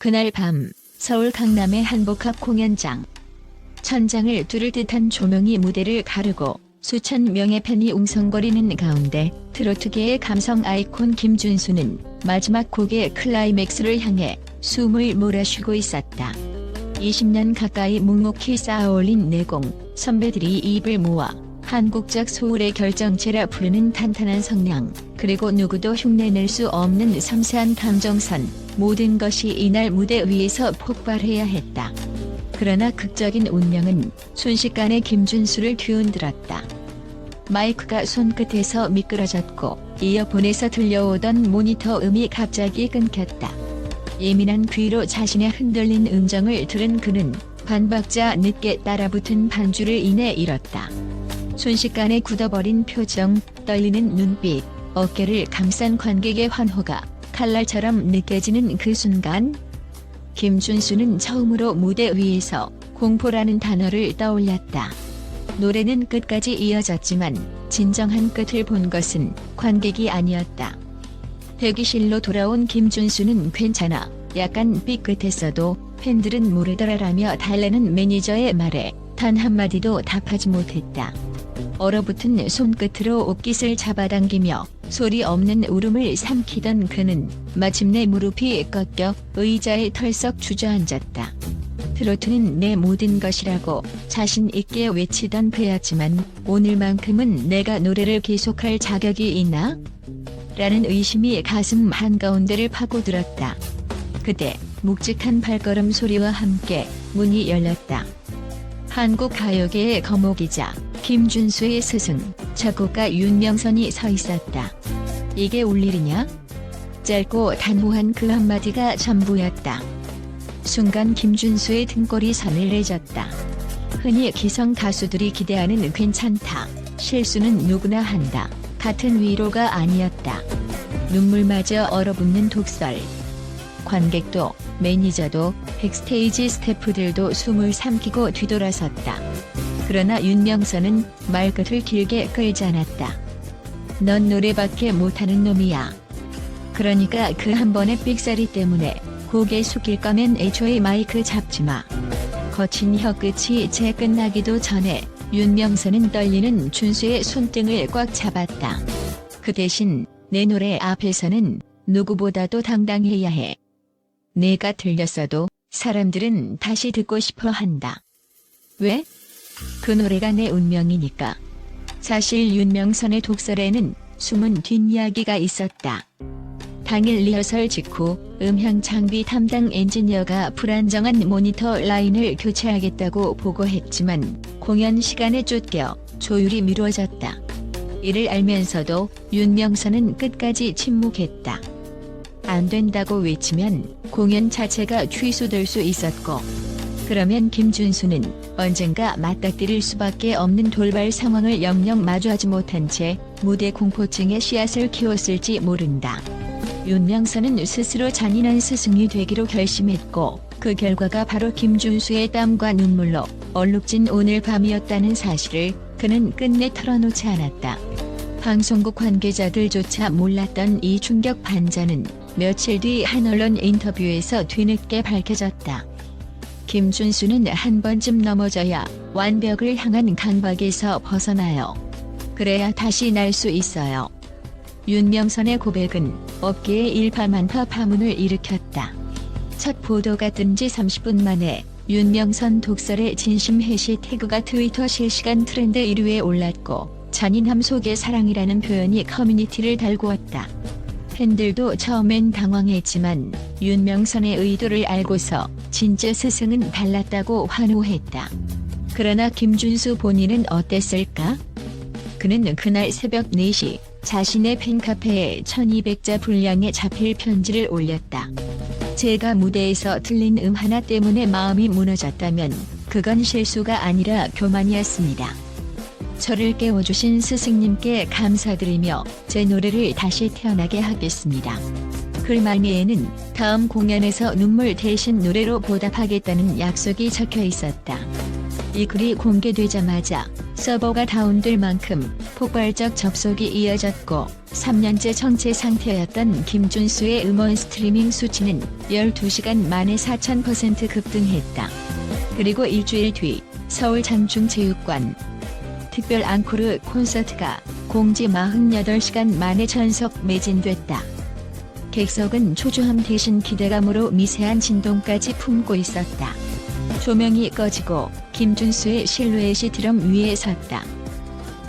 그날 밤 서울 강남의 한복합 공연장. 천장을 뚫을 듯한 조명이 무대를 가르고 수천 명의 팬이 웅성거리는 가운데 트로트계의 감성 아이콘 김준수는 마지막 곡의 클라이맥스를 향해 숨을 몰아쉬고 있었다. 20년 가까이 묵묵히 쌓아올린 내공, 선배들이 입을 모아 한국적 소울의 결정체라 부르는 탄탄한 성량, 그리고 누구도 흉내낼 수 없는 섬세한 감정선, 모든 것이 이날 무대 위에서 폭발해야 했다. 그러나 극적인 운명은 순식간에 김준수를 뒤흔들었다. 마이크가 손끝에서 미끄러졌고 이어폰에서 들려오던 모니터 음이 갑자기 끊겼다. 예민한 귀로 자신의 흔들린 음정을 들은 그는 반박자 늦게 따라붙은 반주를 인해 잃었다. 순식간에 굳어버린 표정, 떨리는 눈빛, 어깨를 감싼 관객의 환호가 칼날처럼 느껴지는 그 순간, 김준수는 처음으로 무대 위에서 공포라는 단어를 떠올렸다. 노래는 끝까지 이어졌지만 진정한 끝을 본 것은 관객이 아니었다. 대기실로 돌아온 김준수는 괜찮아, 약간 삐끗했어도 팬들은 모르더라라며 달래는 매니저의 말에 단 한마디도 답하지 못했다. 얼어붙은 손끝으로 옷깃을 잡아당기며 소리 없는 울음을 삼키던 그는 마침내 무릎이 꺾여 의자에 털썩 주저앉았다. 트로트는 내 모든 것이라고 자신 있게 외치던 그였지만 오늘만큼은 내가 노래를 계속할 자격이 있나? 라는 의심이 가슴 한가운데를 파고들었다. 그때 묵직한 발걸음 소리와 함께 문이 열렸다. 한국 가요계의 거목이자 김준수의 스승, 작곡가 윤명선이 서 있었다. 이게 올 일이냐? 짧고 단호한 그 한마디가 전부였다. 순간 김준수의 등골이 서늘해졌다. 흔히 기성 가수들이 기대하는 괜찮다, 실수는 누구나 한다, 같은 위로가 아니었다. 눈물마저 얼어붙는 독설. 관객도, 매니저도, 백스테이지 스태프들도 숨을 삼키고 뒤돌아섰다. 그러나 윤명선은 말끝을 길게 끌지 않았다. 넌 노래밖에 못하는 놈이야. 그러니까 그 한 번의 삑사리 때문에 고개 숙일 거면 애초에 마이크 잡지 마. 거친 혀끝이 채 끝나기도 전에 윤명선은 떨리는 준수의 손등을 꽉 잡았다. 그 대신 내 노래 앞에서는 누구보다도 당당해야 해. 내가 들렸어도 사람들은 다시 듣고 싶어 한다. 왜? 그 노래가 내 운명이니까. 사실 윤명선의 독설에는 숨은 뒷이야기가 있었다. 당일 리허설 직후 음향 장비 담당 엔지니어가 불안정한 모니터 라인을 교체하겠다고 보고했지만 공연 시간에 쫓겨 조율이 미뤄졌다. 이를 알면서도 윤명선은 끝까지 침묵했다. 안 된다고 외치면 공연 자체가 취소될 수 있었고, 그러면 김준수는 언젠가 맞닥뜨릴 수밖에 없는 돌발 상황을 영영 마주하지 못한 채 무대 공포증의 씨앗을 키웠을지 모른다. 윤명선은 스스로 잔인한 스승이 되기로 결심했고, 그 결과가 바로 김준수의 땀과 눈물로 얼룩진 오늘 밤이었다는 사실을 그는 끝내 털어놓지 않았다. 방송국 관계자들조차 몰랐던 이 충격 반전은 며칠 뒤 한 언론 인터뷰에서 뒤늦게 밝혀졌다. 김준수는 한 번쯤 넘어져야 완벽을 향한 강박에서 벗어나요. 그래야 다시 날 수 있어요. 윤명선의 고백은 업계의 일파만파 파문을 일으켰다. 첫 보도가 뜬 지 30분 만에 윤명선 독설의 진심 해시태그가 트위터 실시간 트렌드 1위에 올랐고, 잔인함 속의 사랑이라는 표현이 커뮤니티를 달구었다. 팬들도 처음엔 당황했지만 윤명선의 의도를 알고서 진짜 스승은 달랐다고 환호했다. 그러나 김준수 본인은 어땠을까? 그는 그날 새벽 4시 자신의 팬카페에 1200자 분량의 자필 편지를 올렸다. 제가 무대에서 틀린 하나 때문에 마음이 무너졌다면 그건 실수가 아니라 교만이었습니다. 저를 깨워주신 스승님께 감사드리며 제 노래를 다시 태어나게 하겠습니다. 글 말미에는 다음 공연에서 눈물 대신 노래로 보답하겠다는 약속이 적혀 있었다. 이 글이 공개되자마자 서버가 다운될 만큼 폭발적 접속이 이어졌고 3년째 정체 상태였던 김준수의 음원 스트리밍 수치는 12시간 만에 4000% 급등했다. 그리고 일주일 뒤 서울 장충체육관 특별 앙코르 콘서트가 공지 48시간 만에 전석 매진됐다. 객석은 초조함 대신 기대감으로 미세한 진동까지 품고 있었다. 조명이 꺼지고 김준수의 실루엣이 드럼 위에 섰다.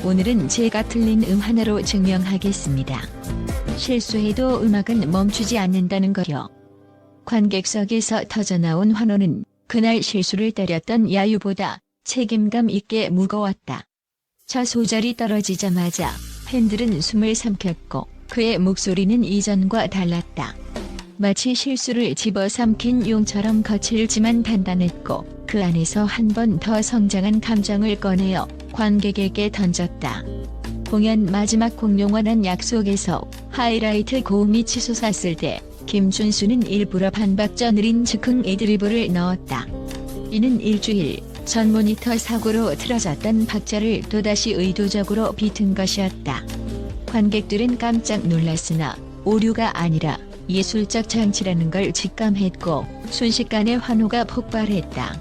오늘은 제가 틀린 하나로 증명하겠습니다. 실수해도 음악은 멈추지 않는다는 거요. 관객석에서 터져나온 환호는 그날 실수를 때렸던 야유보다 책임감 있게 무거웠다. 첫 소절이 떨어지자마자 팬들은 숨을 삼켰고 그의 목소리는 이전과 달랐다. 마치 실수를 집어삼킨 용처럼 거칠지만 단단했고 그 안에서 한 번 더 성장한 감정을 꺼내어 관객에게 던졌다. 공연 마지막 공룡원한 약속에서 하이라이트 고음이 치솟았을 때 김준수는 일부러 반박자 느린 즉흥 애드리브를 넣었다. 이는 일주일 전 모니터 사고로 틀어졌던 박자를 또다시 의도적으로 비튼 것이었다. 관객들은 깜짝 놀랐으나 오류가 아니라 예술적 장치라는 걸 직감했고 순식간에 환호가 폭발했다.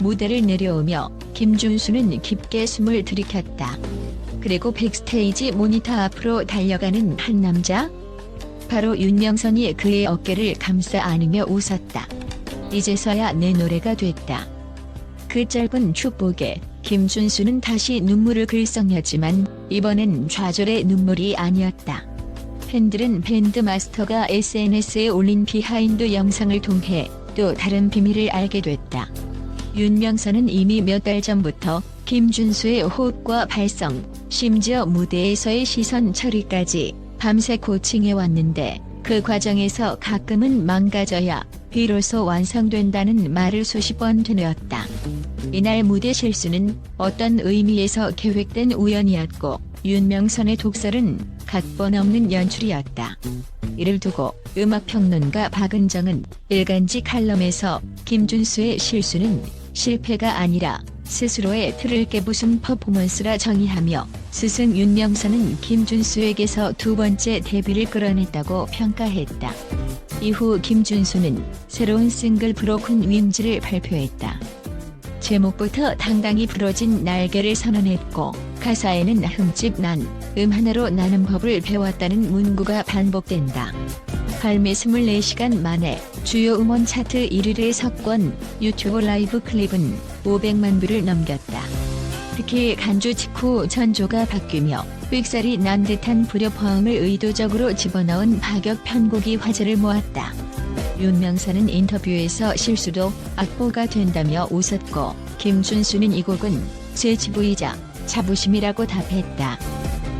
무대를 내려오며 김준수는 깊게 숨을 들이켰다. 그리고 백스테이지 모니터 앞으로 달려가는 한 남자? 바로 윤명선이 그의 어깨를 감싸 안으며 웃었다. 이제서야 내 노래가 됐다. 그 짧은 축복에 김준수는 다시 눈물을 글썽였지만 이번엔 좌절의 눈물이 아니었다. 팬들은 밴드 마스터가 SNS에 올린 비하인드 영상을 통해 또 다른 비밀을 알게 됐다. 윤명선은 이미 몇 달 전부터 김준수의 호흡과 발성, 심지어 무대에서의 시선 처리까지 밤새 코칭해왔는데 그 과정에서 가끔은 망가져야 비로소 완성된다는 말을 수십 번 되뇌었다. 이날 무대 실수는 어떤 의미에서 계획된 우연이었고 윤명선의 독설은 각본 없는 연출이었다. 이를 두고 음악평론가 박은정은 일간지 칼럼에서 김준수의 실수는 실패가 아니라 스스로의 틀을 깨부순 퍼포먼스라 정의하며 스승 윤명선은 김준수에게서 두 번째 데뷔를 끌어냈다고 평가했다. 이후 김준수는 새로운 싱글 브로큰 윙즈를 발표했다. 제목부터 당당히 부러진 날개를 선언했고 가사에는 흠집 난 하나로 나는 법을 배웠다는 문구가 반복된다. 발매 24시간 만에 주요 음원 차트 1위를 석권, 유튜브 라이브 클립은 500만 뷰를 넘겼다. 특히 간주 직후 전조가 바뀌며 삑살이 난 듯한 불협화음을 의도적으로 집어넣은 파격 편곡이 화제를 모았다. 윤명선은 인터뷰에서 실수도 악보가 된다며 웃었고 김준수는 이 곡은 제 지부이자 자부심이라고 답했다.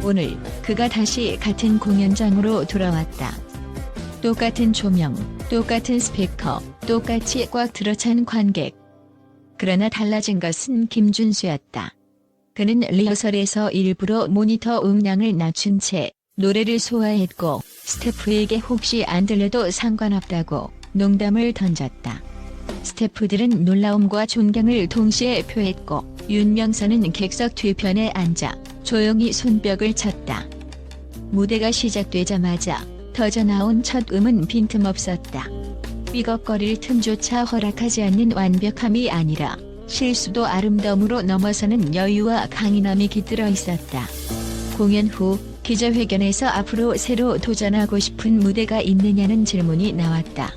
오늘 그가 다시 같은 공연장으로 돌아왔다. 똑같은 조명, 똑같은 스피커, 똑같이 꽉 들어찬 관객. 그러나 달라진 것은 김준수였다. 그는 리허설에서 일부러 모니터 음량을 낮춘 채 노래를 소화했고 스태프에게 혹시 안 들려도 상관없다고 농담을 던졌다. 스태프들은 놀라움과 존경을 동시에 표했고 윤명선은 객석 뒤편에 앉아 조용히 손뼉을 쳤다. 무대가 시작되자마자 터져나온 첫 음은 빈틈없었다. 삐걱거릴 틈조차 허락하지 않는 완벽함이 아니라 실수도 아름다움으로 넘어서는 여유와 강인함이 깃들어 있었다. 공연 후 기자회견에서 앞으로 새로 도전하고 싶은 무대가 있느냐는 질문이 나왔다.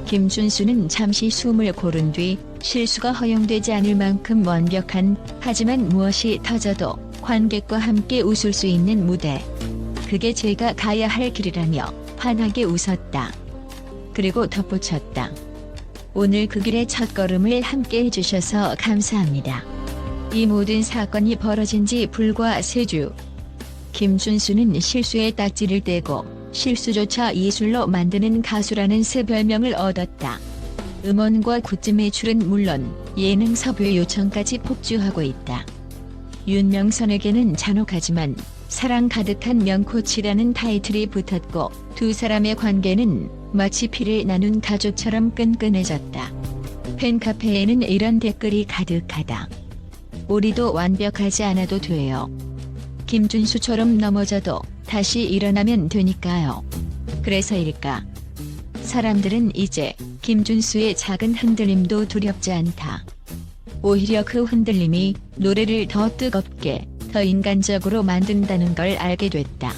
김준수는 잠시 숨을 고른 뒤 실수가 허용되지 않을 만큼 완벽한 하지만 무엇이 터져도 관객과 함께 웃을 수 있는 무대. 그게 제가 가야 할 길이라며 환하게 웃었다. 그리고 덧붙였다. 오늘 그 길의 첫걸음을 함께 해주셔서 감사합니다. 이 모든 사건이 벌어진 지 불과 3주. 김준수는 실수에 딱지를 떼고 실수조차 예술로 만드는 가수라는 새 별명을 얻었다. 음원과 굿즈 매출은 물론 예능 섭외 요청까지 폭주하고 있다. 윤명선에게는 잔혹하지만 사랑 가득한 명코치라는 타이틀이 붙었고 두 사람의 관계는 마치 피를 나눈 가족처럼 끈끈해졌다. 팬카페에는 이런 댓글이 가득하다. 우리도 완벽하지 않아도 돼요. 김준수처럼 넘어져도 다시 일어나면 되니까요. 그래서일까? 사람들은 이제 김준수의 작은 흔들림도 두렵지 않다. 오히려 그 흔들림이 노래를 더 뜨겁게, 더 인간적으로 만든다는 걸 알게 됐다.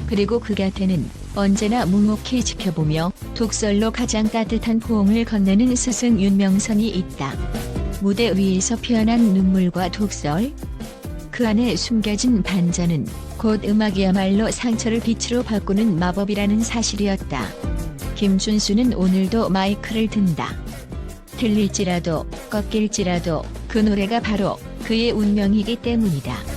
그리고 그 곁에는 언제나 묵묵히 지켜보며 독설로 가장 따뜻한 포옹을 건네는 스승 윤명선이 있다. 무대 위에서 피어난 눈물과 독설, 그 안에 숨겨진 반전은 곧 음악이야말로 상처를 빛으로 바꾸는 마법이라는 사실이었다. 김준수는 오늘도 마이크를 든다. 들릴지라도 꺾일지라도 그 노래가 바로 그의 운명이기 때문이다.